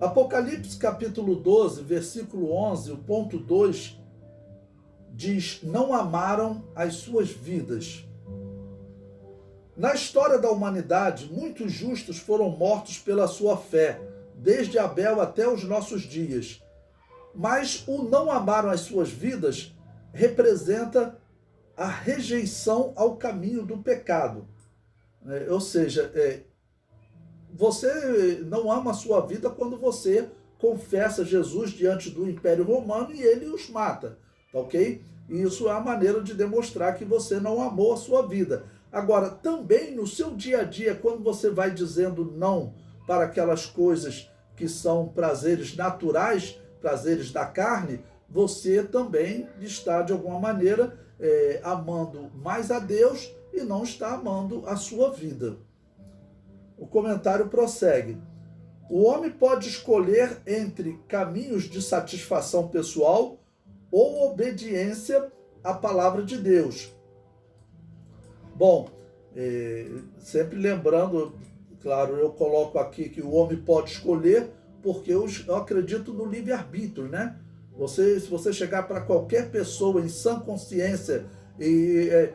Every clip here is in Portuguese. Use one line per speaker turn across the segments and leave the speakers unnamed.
Apocalipse capítulo 12, versículo 11, o ponto 2, diz: não amaram as suas vidas. Na história da humanidade, muitos justos foram mortos pela sua fé, desde Abel até os nossos dias. Mas o não amaram as suas vidas representa a rejeição ao caminho do pecado. Ou seja, você não ama a sua vida quando você confessa Jesus diante do Império Romano e ele os mata, tá ok? E isso é a maneira de demonstrar que você não amou a sua vida. Agora, também no seu dia a dia, quando você vai dizendo não para aquelas coisas que são prazeres naturais, prazeres da carne, você também está, de alguma maneira, amando mais a Deus e não está amando a sua vida. O comentário prossegue. O homem pode escolher entre caminhos de satisfação pessoal ou obediência à palavra de Deus. Bom, sempre lembrando, claro, eu coloco aqui que o homem pode escolher, porque eu acredito no livre-arbítrio, né? Se você chegar para qualquer pessoa em sã consciência e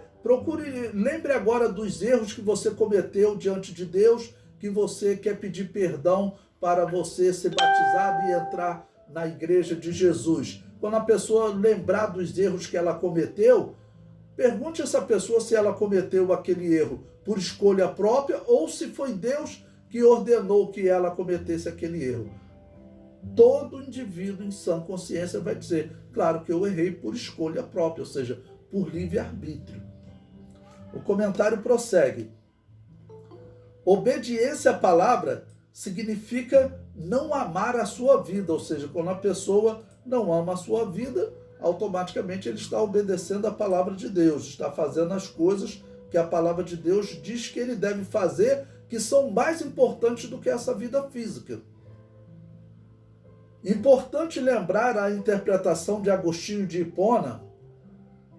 lembre agora dos erros que você cometeu diante de Deus, que você quer pedir perdão para você ser batizado e entrar na igreja de Jesus. Quando a pessoa lembrar dos erros que ela cometeu, pergunte a essa pessoa se ela cometeu aquele erro por escolha própria ou se foi Deus que ordenou que ela cometesse aquele erro. Todo indivíduo em sã consciência vai dizer, claro que eu errei por escolha própria, ou seja, por livre-arbítrio. O comentário prossegue. Obediência à palavra significa não amar a sua vida, ou seja, quando a pessoa não ama a sua vida, automaticamente ele está obedecendo a palavra de Deus, está fazendo as coisas que a palavra de Deus diz que ele deve fazer, que são mais importantes do que essa vida física. Importante lembrar a interpretação de Agostinho de Hipona,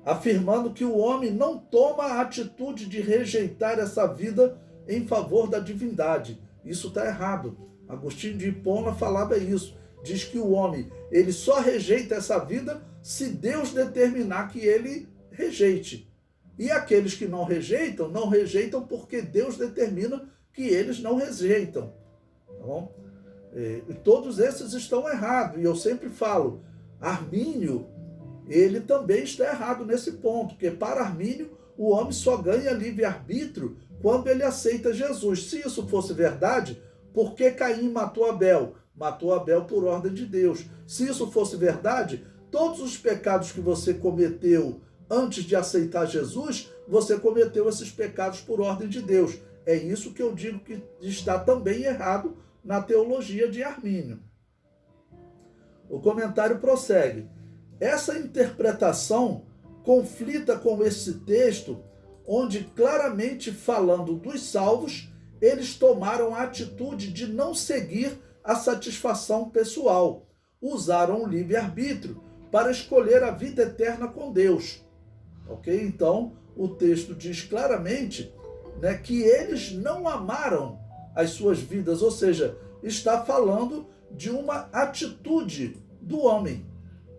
afirmando que o homem não toma a atitude de rejeitar essa vida em favor da divindade. Isso está errado. Agostinho de Hipona falava isso. Diz que o homem ele só rejeita essa vida se Deus determinar que ele rejeite. E aqueles que não rejeitam porque Deus determina que eles não rejeitam. Tá bom? E todos esses estão errados. E eu sempre falo, Armínio, ele também está errado nesse ponto, porque para Armínio o homem só ganha livre-arbítrio quando ele aceita Jesus. Se isso fosse verdade, por que Caim matou Abel? Matou Abel por ordem de Deus. Se isso fosse verdade, todos os pecados que você cometeu antes de aceitar Jesus, você cometeu esses pecados por ordem de Deus. É isso que eu digo que está também errado na teologia de Armínio. O comentário prossegue. Essa interpretação conflita com esse texto, onde claramente falando dos salvos, eles tomaram a atitude de não seguir a satisfação pessoal. Usaram o livre-arbítrio para escolher a vida eterna com Deus. Ok? Então, o texto diz claramente, né, que eles não amaram as suas vidas, ou seja, está falando de uma atitude do homem,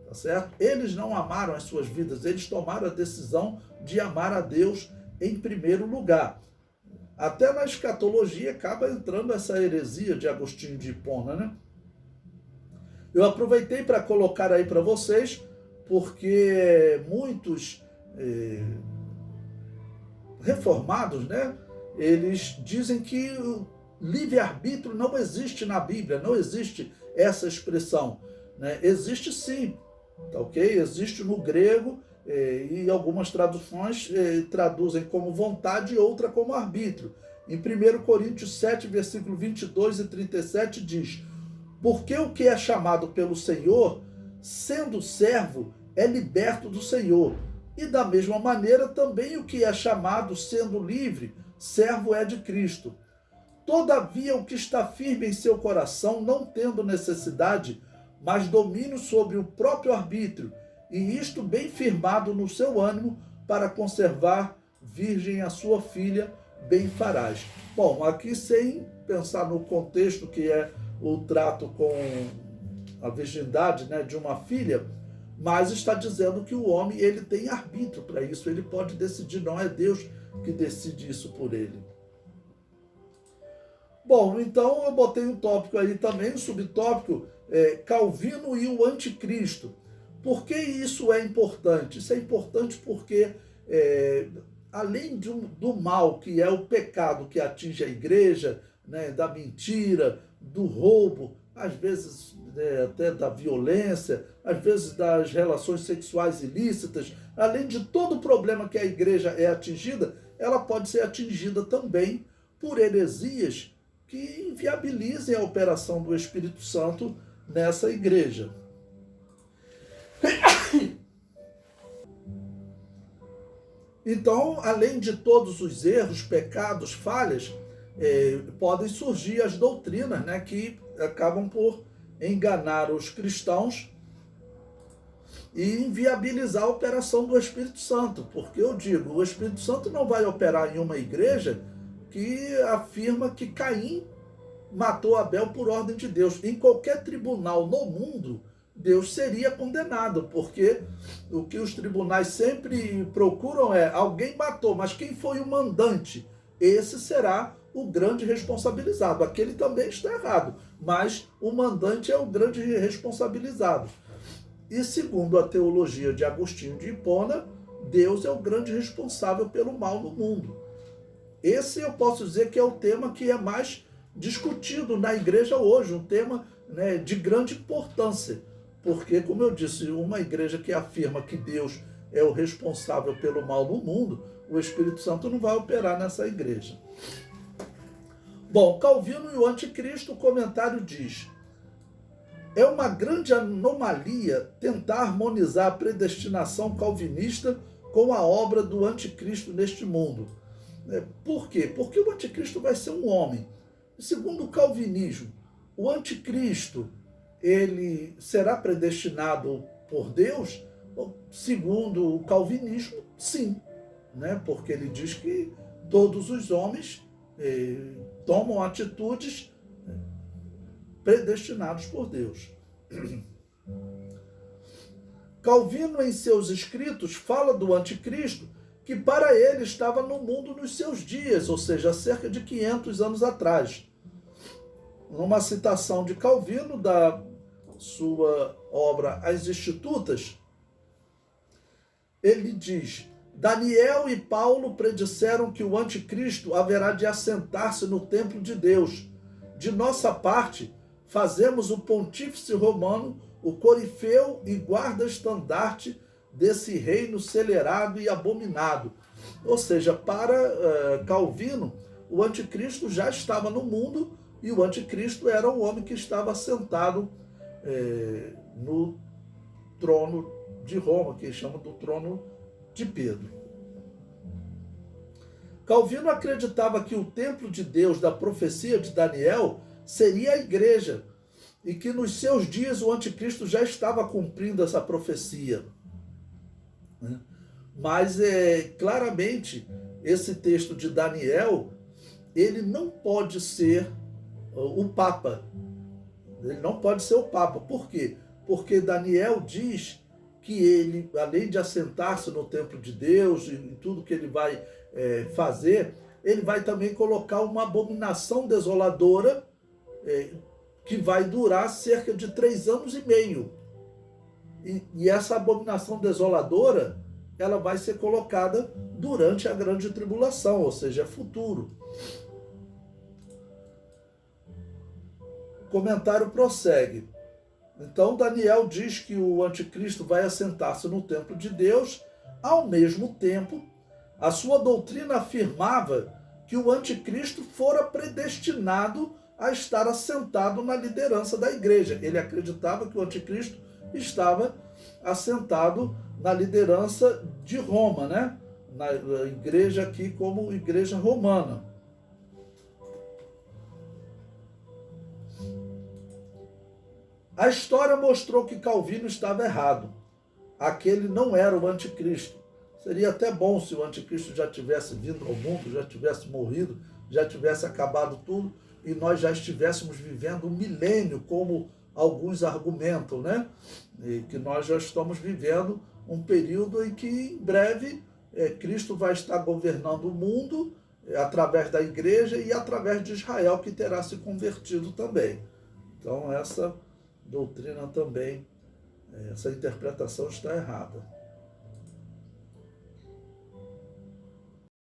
tá certo? Eles não amaram as suas vidas, eles tomaram a decisão de amar a Deus em primeiro lugar. Até na escatologia acaba entrando essa heresia de Agostinho de Hipona, né? Eu aproveitei para colocar aí para vocês, porque muitos reformados, né, eles dizem que o livre-arbítrio não existe na Bíblia, não existe essa expressão, né? Existe sim, tá ok? Existe no grego, e algumas traduções traduzem como vontade e outra como arbítrio. Em 1 Coríntios 7, versículo 22 e 37 diz: porque o que é chamado pelo Senhor, sendo servo, é liberto do Senhor. E da mesma maneira também o que é chamado, sendo livre, servo é de Cristo. Todavia o que está firme em seu coração, não tendo necessidade, mas domínio sobre o próprio arbítrio, e isto bem firmado no seu ânimo, para conservar virgem a sua filha, bem farás. Bom, aqui sem pensar no contexto que é o trato com a virgindade, né, de uma filha, mas está dizendo que o homem ele tem arbítrio para isso, ele pode decidir, não é Deus que decide isso por ele. Bom, então eu botei um tópico aí também, um subtópico, Calvino e o Anticristo. Por que isso é importante? Isso é importante porque, além do mal, que é o pecado que atinge a igreja, né, da mentira, do roubo, às vezes até da violência, às vezes das relações sexuais ilícitas, além de todo o problema que a igreja é atingida, ela pode ser atingida também por heresias que inviabilizem a operação do Espírito Santo nessa igreja. Então, além de todos os erros, pecados, falhas, podem surgir as doutrinas, né, que acabam por enganar os cristãos e inviabilizar a operação do Espírito Santo. Porque eu digo, o Espírito Santo não vai operar em uma igreja que afirma que Caim matou Abel por ordem de Deus. Em qualquer tribunal no mundo, Deus seria condenado, porque o que os tribunais sempre procuram é alguém matou, mas quem foi o mandante? Esse será o grande responsabilizado. Aquele também está errado, mas o mandante é o grande responsabilizado. E segundo a teologia de Agostinho de Hipona, Deus é o grande responsável pelo mal no mundo. Esse eu posso dizer que é o tema que é mais discutido na igreja hoje, um tema, né, de grande importância. Porque, como eu disse, uma igreja que afirma que Deus é o responsável pelo mal no mundo, o Espírito Santo não vai operar nessa igreja. Bom, Calvino e o Anticristo, o comentário diz: é uma grande anomalia tentar harmonizar a predestinação calvinista com a obra do Anticristo neste mundo. Por quê? Porque o Anticristo vai ser um homem. Segundo o calvinismo, o Anticristo ele será predestinado por Deus? Segundo o calvinismo, sim, né? Porque ele diz que todos os homens tomam atitudes predestinados por Deus. Calvino, em seus escritos, fala do Anticristo que para ele estava no mundo nos seus dias, ou seja, cerca de 500 anos atrás. Numa citação de Calvino, da sua obra As Institutas, ele diz: Daniel e Paulo predisseram que o Anticristo haverá de assentar-se no templo de Deus. De nossa parte, fazemos o pontífice romano o corifeu e guarda-estandarte desse reino celerado e abominado. Ou seja, para Calvino, o Anticristo já estava no mundo e o Anticristo era um homem que estava sentado no trono de Roma, que chama do trono de Pedro. Calvino acreditava que o templo de Deus da profecia de Daniel seria a igreja e que nos seus dias o Anticristo já estava cumprindo essa profecia. Mas claramente esse texto de Daniel, ele não pode ser o Papa. Ele não pode ser o Papa. Por quê? Porque Daniel diz que ele, além de assentar-se no templo de Deus e em tudo que ele vai fazer, ele vai também colocar uma abominação desoladora que vai durar cerca de 3 anos e meio. E essa abominação desoladora, ela vai ser colocada durante a grande tribulação, ou seja, é futuro. O comentário prossegue. Então Daniel diz que o Anticristo vai assentar-se no templo de Deus. Ao mesmo tempo, a sua doutrina afirmava que o Anticristo fora predestinado a estar assentado na liderança da igreja. Ele acreditava que o Anticristo estava assentado na liderança de Roma, né? Na igreja aqui como igreja romana. A história mostrou que Calvino estava errado. Aquele não era o Anticristo. Seria até bom se o Anticristo já tivesse vindo ao mundo, já tivesse morrido, já tivesse acabado tudo, e nós já estivéssemos vivendo um milênio, como alguns argumentam, né? E que nós já estamos vivendo um período em que em breve Cristo vai estar governando o mundo através da igreja e através de Israel, que terá se convertido também. Então essa doutrina também, essa interpretação está errada.